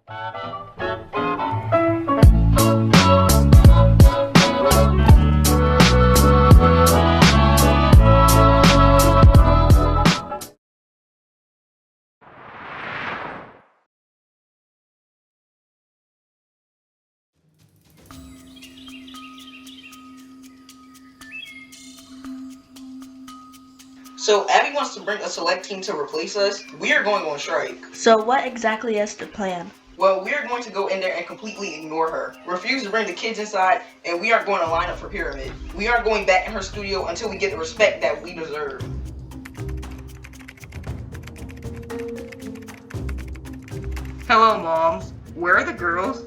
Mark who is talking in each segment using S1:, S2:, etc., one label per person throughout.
S1: So Abby wants to bring a select team to replace us. We are going on strike.
S2: So what exactly is the plan?
S1: Well, we are going to go in there and completely ignore her. Refuse to bring the kids inside, and we are going to line up for Pyramid. We aren't going back in her studio until we get the respect that we deserve.
S3: Hello, moms. Where are the girls?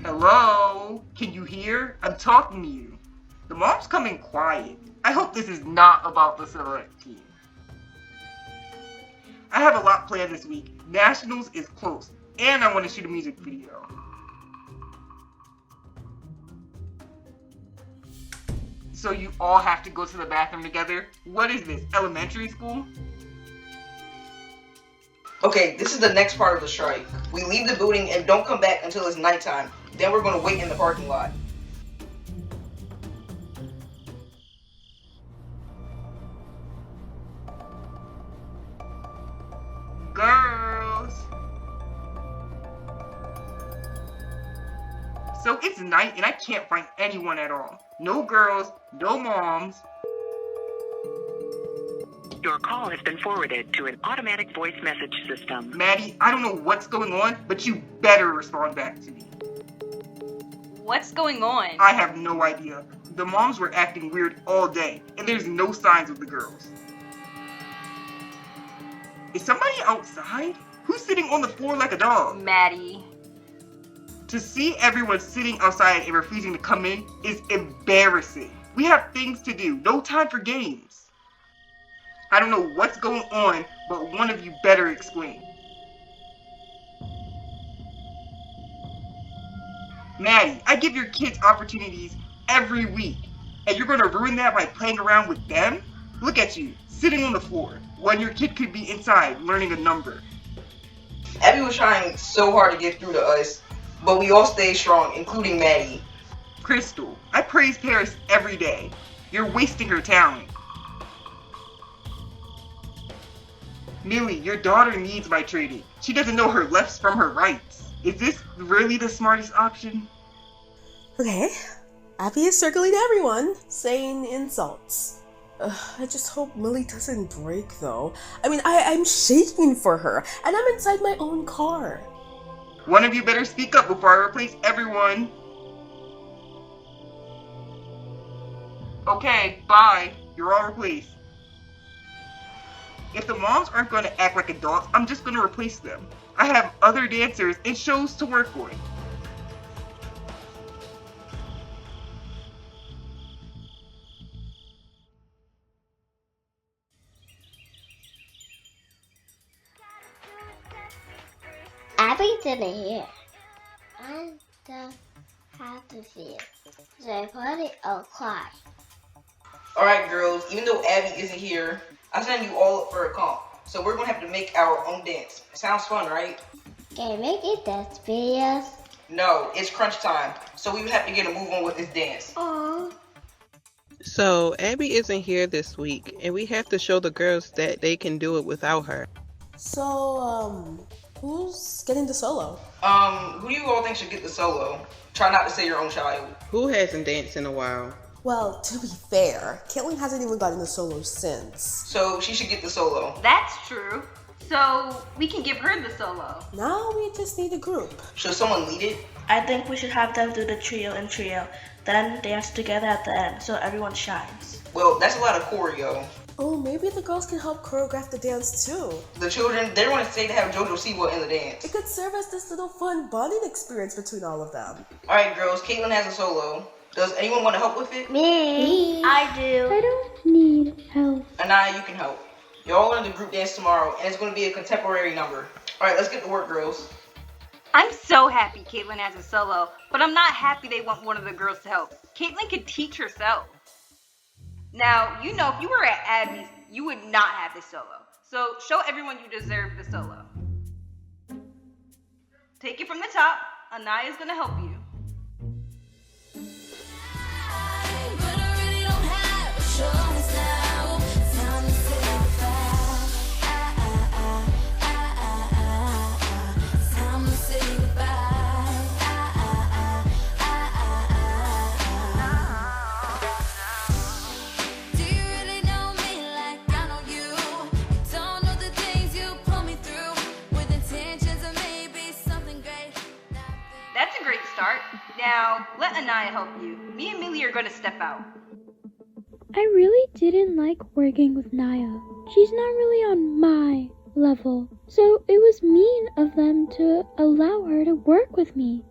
S3: Hello? Can you hear? I'm talking to you. The mom's coming quiet. I hope this is not about the select team. I have a lot planned this week. Nationals is close, and I want to shoot a music video. So you all have to go to the bathroom together? What is this, elementary school?
S1: Okay, this is the next part of the strike. We leave the building and don't come back until it's nighttime. Then we're going to wait in the parking lot.
S3: Girls! So it's night and I can't find anyone at all. No girls, no moms.
S4: Your call has been forwarded to an automatic voice message system.
S3: Maddie, I don't know what's going on, but you better respond back to me.
S5: What's going on?
S3: I have no idea. The moms were acting weird all day, and there's no signs of the girls. Is somebody outside? Who's sitting on the floor like a dog?
S5: Maddie.
S3: To see everyone sitting outside and refusing to come in is embarrassing. We have things to do, no time for games. I don't know what's going on, but one of you better explain. Maddie, I give your kids opportunities every week, and you're going to ruin that by playing around with them? Look at you, sitting on the floor, when your kid could be inside learning a number.
S1: Abby was trying so hard to get through to us, but we all stayed strong, including Maddie.
S3: Crystal, I praise Paris every day. You're wasting her talent. Millie, your daughter needs my training. She doesn't know her lefts from her rights. Is this really the smartest option?
S6: Okay, Abby is circling everyone, saying insults. I just hope Millie doesn't break though. I mean, I'm shaking for her, and I'm inside my own car.
S3: One of you better speak up before I replace everyone. Okay, bye. You're all replaced. If the moms aren't going to act like adults, I'm just going to replace them. I have other dancers and shows to work on.
S7: Abby didn't hear. I don't have to feel. So put it o'clock.
S1: Alright girls, even though Abby isn't here, I send you all up for a comp. So we're going to have to make our own dance. Sounds fun, right?
S7: Can you make it dance videos?
S1: No, it's crunch time. So we have to get a move on with this dance.
S7: Aww.
S8: So Abby isn't here this week, and we have to show the girls that they can do it without her.
S6: So, who's getting the solo?
S1: Who do you all think should get the solo? Try not to say your own child.
S8: Who hasn't danced in a while?
S6: Well, to be fair, Caitlin hasn't even gotten the solo since.
S1: So she should get the solo.
S5: That's true. So we can give her the solo.
S6: Now we just need a group.
S1: Should someone lead it?
S2: I think we should have them do the trio and trio, then dance together at the end so everyone shines.
S1: Well, that's a lot of choreo.
S6: Oh, maybe the girls can help choreograph the dance too.
S1: The children, they want to say to have JoJo Siwa in the dance.
S6: It could serve as this little fun bonding experience between all of them.
S1: Alright girls, Caitlin has a solo. Does anyone want to help with it?
S7: Me.
S2: I do.
S7: I don't need help.
S1: Anaya, you can help. Y'all learn the group dance tomorrow, and it's going to be a contemporary number. Alright, let's get to work, girls.
S5: I'm so happy Caitlin has a solo, but I'm not happy they want one of the girls to help. Caitlin could teach herself. Now, you know, if you were at Abby's, you would not have this solo. So show everyone you deserve the solo. Take it from the top. Anaya's gonna help you. That's a great start. Now, let Anaya help you. Me and Millie are going to step out.
S9: I really didn't like working with Naya. She's not really on my level. So it was mean of them to allow her to work with me.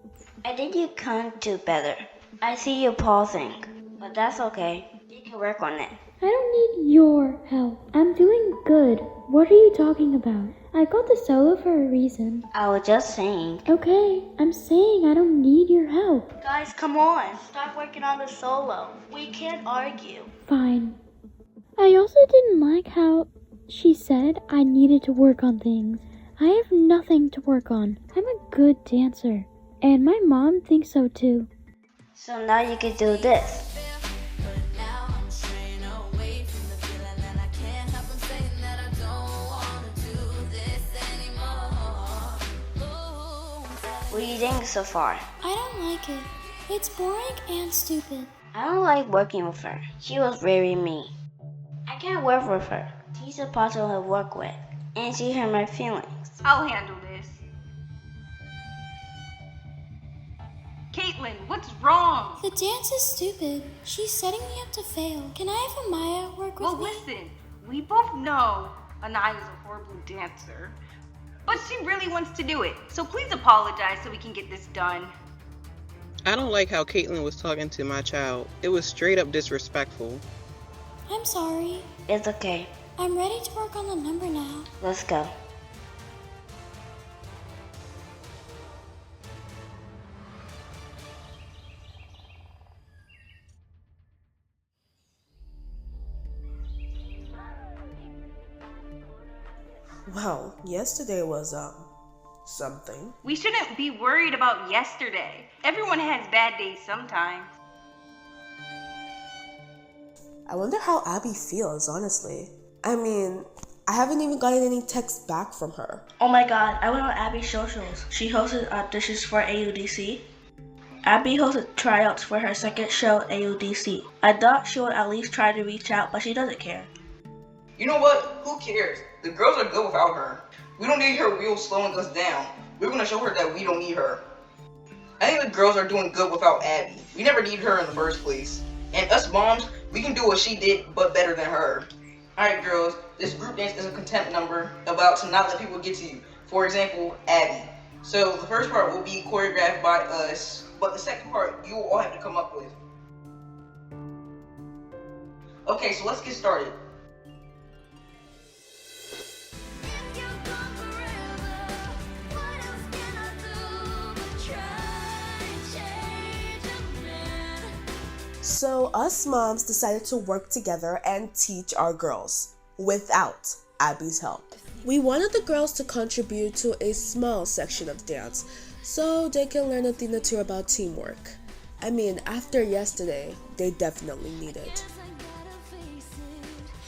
S10: I think you can do better. I see you pausing, but that's okay. You can work on it.
S9: I don't need your help. I'm doing good. What are you talking about? I got the solo for a reason.
S10: I was just saying.
S9: Okay, I'm saying I don't need your help.
S2: Guys, come on. Stop working on the solo. We can't argue.
S9: Fine. I also didn't like how she said I needed to work on things. I have nothing to work on. I'm a good dancer. And my mom thinks so too.
S10: So now you can do this. What do you think so far?
S9: I don't like it. It's boring and stupid.
S10: I don't like working with her. She was very mean. I can't work with her. She's impossible to work with. And she hurt my feelings.
S5: I'll handle this. Caitlin, what's wrong?
S9: The dance is stupid. She's setting me up to fail. Can I have Amaya work with
S5: Well,
S9: me?
S5: listen. We both know Anaya's a horrible dancer. But she really wants to do it. So please apologize so we can get this done.
S8: I don't like how Caitlin was talking to my child. It was straight up disrespectful.
S9: I'm sorry.
S10: It's okay.
S9: I'm ready to work on the number now.
S10: Let's go.
S6: Well, yesterday was, something.
S5: We shouldn't be worried about yesterday. Everyone has bad days sometimes.
S6: I wonder how Abby feels, honestly. I mean, I haven't even gotten any texts back from her.
S2: Oh my god, I went on Abby's socials. She hosted auditions for AUDC. Abby hosted tryouts for her second show, AUDC. I thought she would at least try to reach out, but she doesn't care.
S1: You know what? Who cares? The girls are good without her. We don't need her wheels slowing us down. We're gonna show her that we don't need her. I think the girls are doing good without Abby. We never needed her in the first place. And us moms, we can do what she did, but better than her. Alright girls, this group dance is a contempt number about to not let people get to you. For example, Abby. So the first part will be choreographed by us, but the second part you will all have to come up with. Okay, so let's get started.
S6: So us moms decided to work together and teach our girls without Abby's help. We wanted the girls to contribute to a small section of dance so they can learn a thing or two about teamwork. I mean, after yesterday, they definitely need it.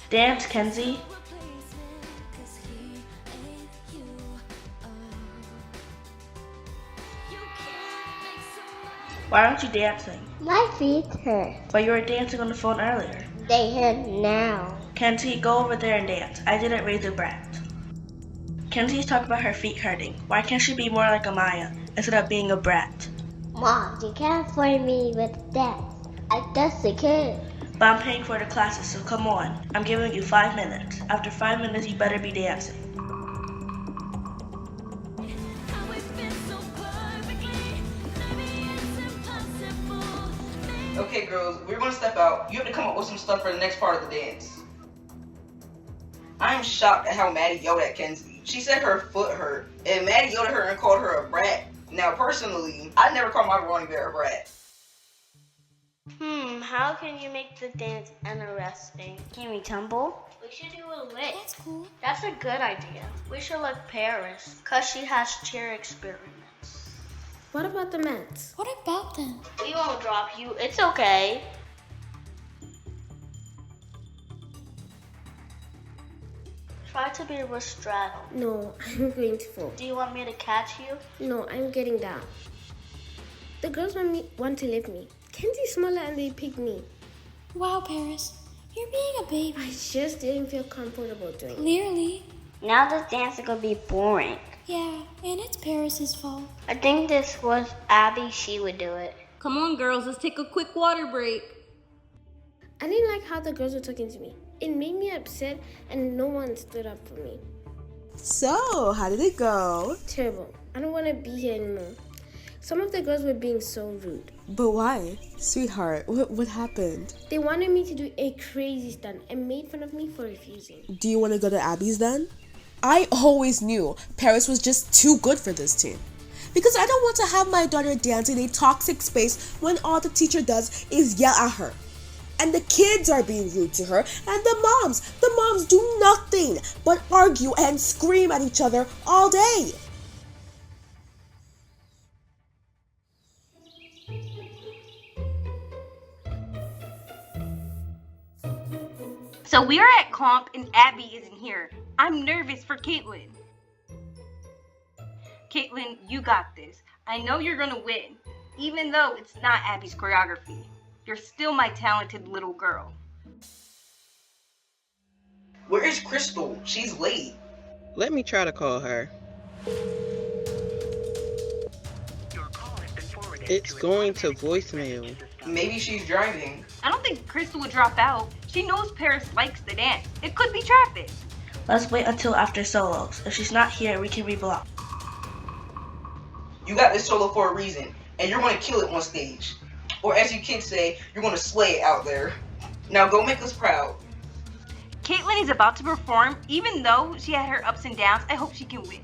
S2: Dance, Kenzie. Why aren't you dancing?
S7: My feet hurt.
S2: But you were dancing on the phone earlier.
S7: They hurt now.
S2: Kenzie, go over there and dance. I didn't raise a brat. Kenzie's talking about her feet hurting. Why can't she be more like Amaya instead of being a brat?
S7: Mom, you can't afford me with that. I just a kid.
S2: But I'm paying for the classes, so come on. I'm giving you 5 minutes. After 5 minutes, you better be dancing.
S1: Okay girls, we're gonna step out. You have to come up with some stuff for the next part of the dance. I am shocked at how Maddie yelled at Kenzie. She said her foot hurt, and Maddie yelled at her and called her a brat. Now personally, I never called my Ronnie Bear a brat.
S10: How can you make the dance interesting? Can we tumble? We should do a lick.
S9: That's cool.
S10: That's a good idea. We should look Paris, cause she has cheer experiments.
S7: What about the Mets?
S9: What about them?
S10: We won't drop you. It's okay. Try to be restraddle.
S7: No, I'm going to fall.
S10: Do you want me to catch you?
S7: No, I'm getting down. The girls want to lift me. Kenzie's smaller and they picked me.
S9: Wow, Paris. You're being a baby.
S7: I just didn't feel comfortable doing it.
S9: Clearly.
S10: Now this dance is gonna be boring.
S9: Yeah, and it's Paris's fault.
S10: I think this was Abby. She would do it.
S5: Come on, girls, let's take a quick water break.
S7: I didn't like how the girls were talking to me. It made me upset and no one stood up for me.
S6: So, how did it go?
S7: Terrible. I don't want to be here anymore. Some of the girls were being so rude.
S6: But why? Sweetheart, what happened?
S7: They wanted me to do a crazy stunt and made fun of me for refusing.
S6: Do you want to go to Abby's then? I always knew Paris was just too good for this team. Because I don't want to have my daughter dance in a toxic space when all the teacher does is yell at her. And the kids are being rude to her, and the moms do nothing but argue and scream at each other all day.
S5: So we are at comp and Abby isn't here. I'm nervous for Caitlin. Caitlin, you got this. I know you're gonna win, even though it's not Abby's choreography. You're still my talented little girl.
S1: Where is Crystal? She's late.
S8: Let me try to call her.
S4: Your call has been forwarded
S8: It's
S4: to an
S8: going to
S4: automatic voice
S8: voicemail.
S4: message system.
S1: Maybe she's driving.
S5: I don't think Crystal would drop out. She knows Paris likes the dance. It could be traffic.
S2: Let's wait until after solos. If she's not here, we can reblock.
S1: You got this solo for a reason, and you're gonna kill it on stage. Or as you kids say, you're gonna slay it out there. Now go make us proud.
S5: Caitlin is about to perform. Even though she had her ups and downs, I hope she can win.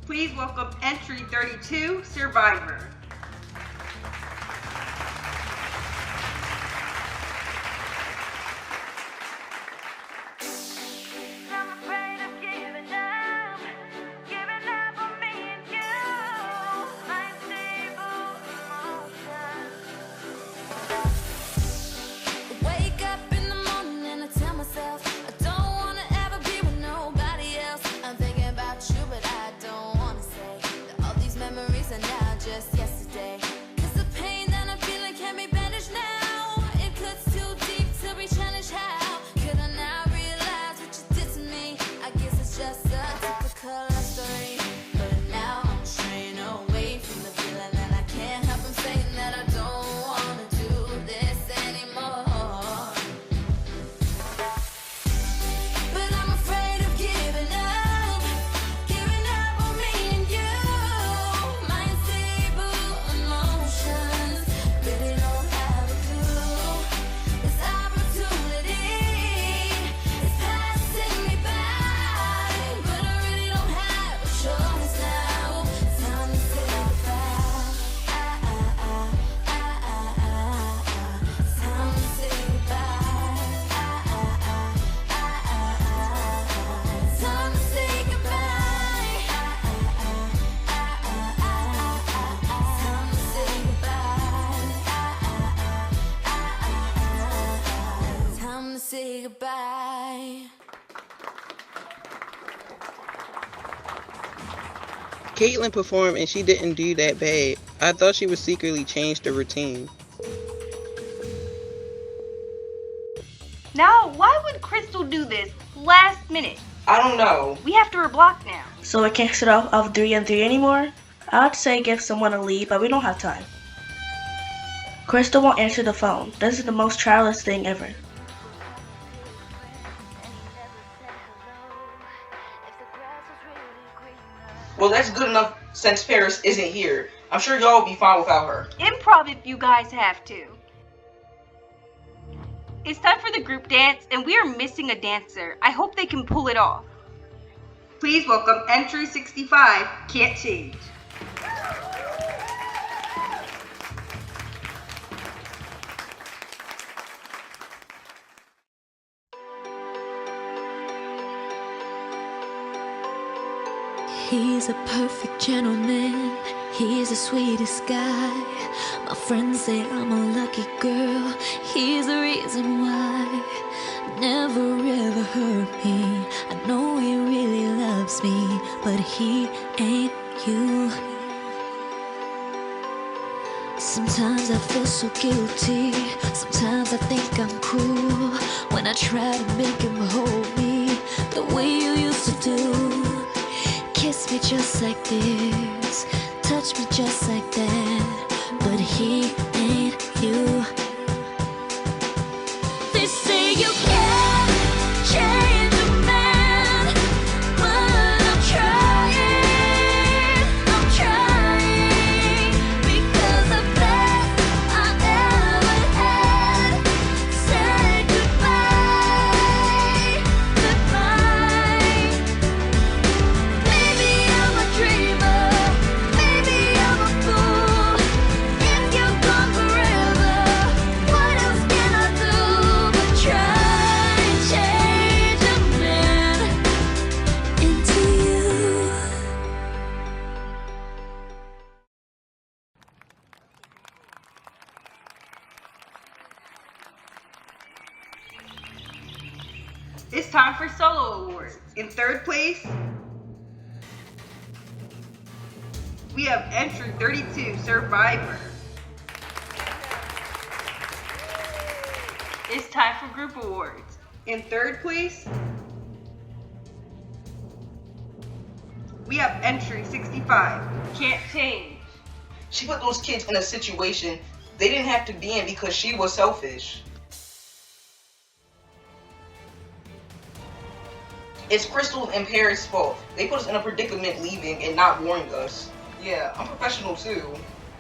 S5: Please welcome entry 32, Survivor.
S11: Say goodbye.
S8: Caitlin performed and she didn't do that bad. I thought she would secretly change the routine.
S5: Now, why would Crystal do this last minute?
S1: I don't know.
S5: We have to reblock now.
S2: So we can't sit off of 3 and 3 anymore? I'd say give someone a lead, but we don't have time. Crystal won't answer the phone. This is the most childish thing ever.
S1: Well, that's good enough since Paris isn't here. I'm sure y'all will be fine without her.
S5: Improv if you guys have to. It's time for the group dance, and we are missing a dancer. I hope they can pull it off. Please welcome entry 65, Can't Change.
S11: He's a perfect gentleman. He's the sweetest guy. My friends say I'm a lucky girl. He's the reason why. Never ever hurt me. I know he really loves me, but he ain't you. Sometimes I feel so guilty. Sometimes I think I'm cruel when I try to make him hold me the way you used to do. Kiss me just like this, touch me just like that, but he ain't you. They say you can't change a man, but I'm trying, because the best I ever had said goodbye, goodbye. Maybe I'm a dreamer, maybe I'm a fool. If you're gone forever, what else can I do but try and change a man into you?
S5: It's time for solo awards. In third place, we have entry 32, Survivor. It's time for group awards. In third place, we have entry 65, Can't Change.
S1: She put those kids in a situation they didn't have to be in because she was selfish. It's Crystal and Paris' fault. They put us in a predicament leaving and not warning us. Yeah, I'm professional too.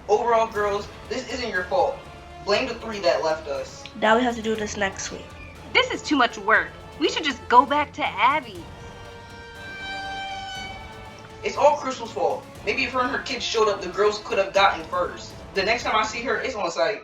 S1: Overall, girls, this isn't your fault. Blame the 3 that left us.
S2: Now we have to do this next week.
S5: This is too much work. We should just go back to Abby.
S1: It's all Crystal's fault. Maybe if her and her kids showed up, the girls could have gotten first. The next time I see her, it's on site.